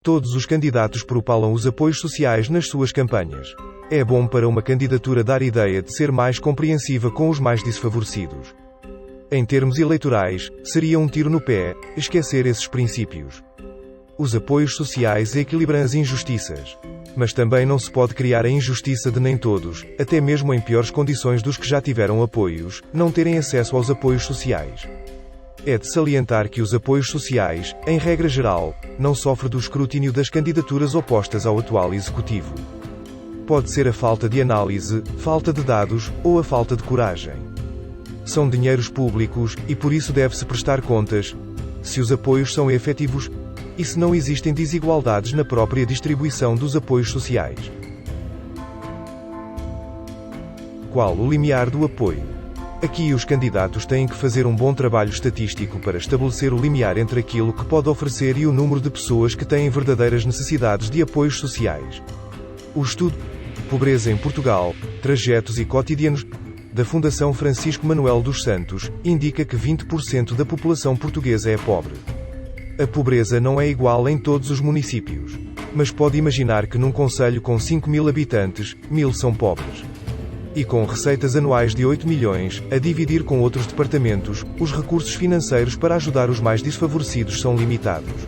Todos os candidatos propalam os apoios sociais nas suas campanhas. É bom para uma candidatura dar ideia de ser mais compreensiva com os mais desfavorecidos. Em termos eleitorais, seria um tiro no pé esquecer esses princípios. Os apoios sociais equilibram as injustiças. Mas também não se pode criar a injustiça de nem todos, até mesmo em piores condições dos que já tiveram apoios, não terem acesso aos apoios sociais. É de salientar que os apoios sociais, em regra geral, não sofrem do escrutínio das candidaturas opostas ao atual executivo. Pode ser a falta de análise, falta de dados, ou a falta de coragem. São dinheiros públicos, e por isso deve-se prestar contas, se os apoios são efetivos, e se não existem desigualdades na própria distribuição dos apoios sociais. Qual o limiar do apoio? Aqui os candidatos têm que fazer um bom trabalho estatístico para estabelecer o limiar entre aquilo que pode oferecer e o número de pessoas que têm verdadeiras necessidades de apoios sociais. O estudo Pobreza em Portugal, Trajetos e Cotidianos, da Fundação Francisco Manuel dos Santos, indica que 20% da população portuguesa é pobre. A pobreza não é igual em todos os municípios. Mas pode imaginar que num concelho com 5.000 habitantes, 1.000 são pobres. E com receitas anuais de 8 milhões, a dividir com outros departamentos, os recursos financeiros para ajudar os mais desfavorecidos são limitados.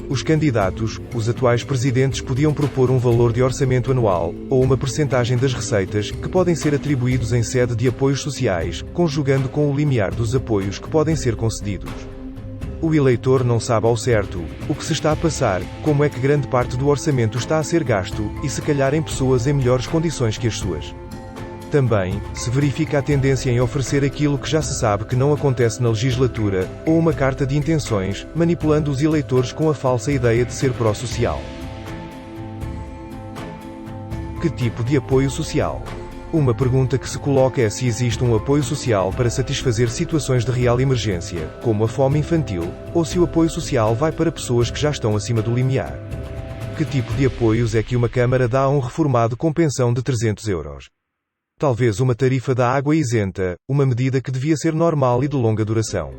Os candidatos, os atuais presidentes podiam propor um valor de orçamento anual, ou uma percentagem das receitas, que podem ser atribuídos em sede de apoios sociais, conjugando com o limiar dos apoios que podem ser concedidos. O eleitor não sabe ao certo o que se está a passar, como é que grande parte do orçamento está a ser gasto, e se calhar em pessoas em melhores condições que as suas. Também, se verifica a tendência em oferecer aquilo que já se sabe que não acontece na legislatura, ou uma carta de intenções, manipulando os eleitores com a falsa ideia de ser pró-social. Que tipo de apoio social? Uma pergunta que se coloca é se existe um apoio social para satisfazer situações de real emergência, como a fome infantil, ou se o apoio social vai para pessoas que já estão acima do limiar. Que tipo de apoios é que uma Câmara dá a um reformado com pensão de 300 euros? Talvez uma tarifa da água isenta, uma medida que devia ser normal e de longa duração.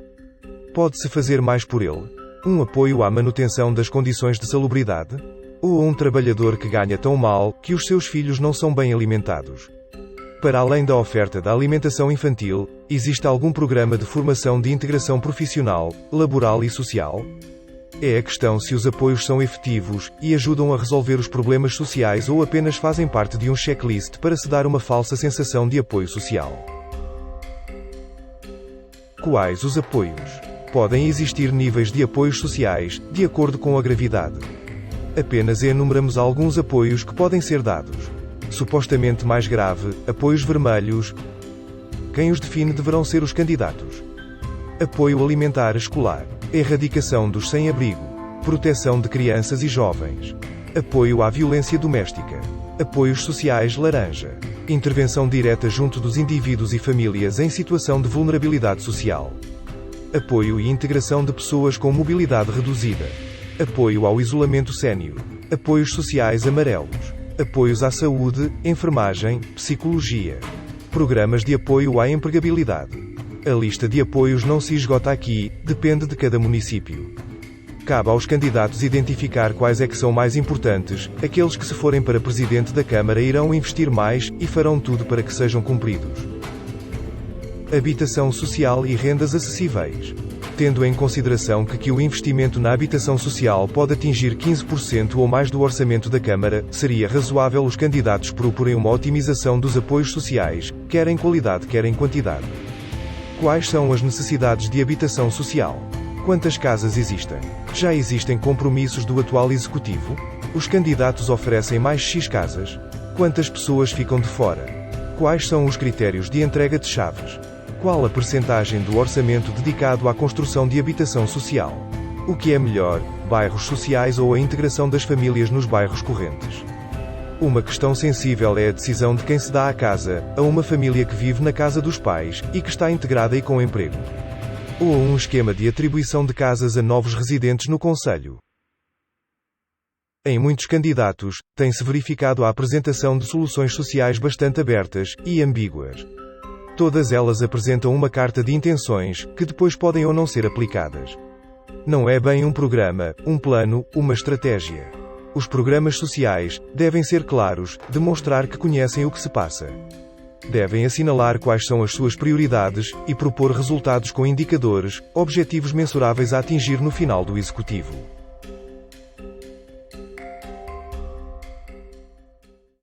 Pode-se fazer mais por ele? Um apoio à manutenção das condições de salubridade? Ou a um trabalhador que ganha tão mal, que os seus filhos não são bem alimentados? Para além da oferta da alimentação infantil, existe algum programa de formação de integração profissional, laboral e social? É a questão se os apoios são efetivos, e ajudam a resolver os problemas sociais ou apenas fazem parte de um checklist para se dar uma falsa sensação de apoio social. Quais os apoios? Podem existir níveis de apoios sociais, de acordo com a gravidade. Apenas enumeramos alguns apoios que podem ser dados. Supostamente mais grave, apoios vermelhos. Quem os define deverão ser os candidatos. Apoio alimentar escolar. Erradicação dos sem-abrigo. Proteção de crianças e jovens. Apoio à violência doméstica. Apoios sociais laranja. Intervenção direta junto dos indivíduos e famílias em situação de vulnerabilidade social. Apoio e integração de pessoas com mobilidade reduzida. Apoio ao isolamento sénior. Apoios sociais amarelos. Apoios à saúde, enfermagem, psicologia. Programas de apoio à empregabilidade. A lista de apoios não se esgota aqui, depende de cada município. Cabe aos candidatos identificar quais é que são mais importantes, aqueles que se forem para presidente da Câmara irão investir mais, e farão tudo para que sejam cumpridos. Habitação social e rendas acessíveis. Tendo em consideração que o investimento na habitação social pode atingir 15% ou mais do orçamento da Câmara, seria razoável os candidatos proporem uma otimização dos apoios sociais, quer em qualidade quer em quantidade. Quais são as necessidades de habitação social? Quantas casas existem? Já existem compromissos do atual executivo? Os candidatos oferecem mais X casas? Quantas pessoas ficam de fora? Quais são os critérios de entrega de chaves? Qual a percentagem do orçamento dedicado à construção de habitação social? O que é melhor, bairros sociais ou a integração das famílias nos bairros correntes? Uma questão sensível é a decisão de quem se dá a casa, a uma família que vive na casa dos pais, e que está integrada e com emprego. Ou a um esquema de atribuição de casas a novos residentes no concelho. Em muitos candidatos, tem-se verificado a apresentação de soluções sociais bastante abertas, e ambíguas. Todas elas apresentam uma carta de intenções, que depois podem ou não ser aplicadas. Não é bem um programa, um plano, uma estratégia. Os programas sociais devem ser claros, demonstrar que conhecem o que se passa. Devem assinalar quais são as suas prioridades e propor resultados com indicadores, objetivos mensuráveis a atingir no final do executivo.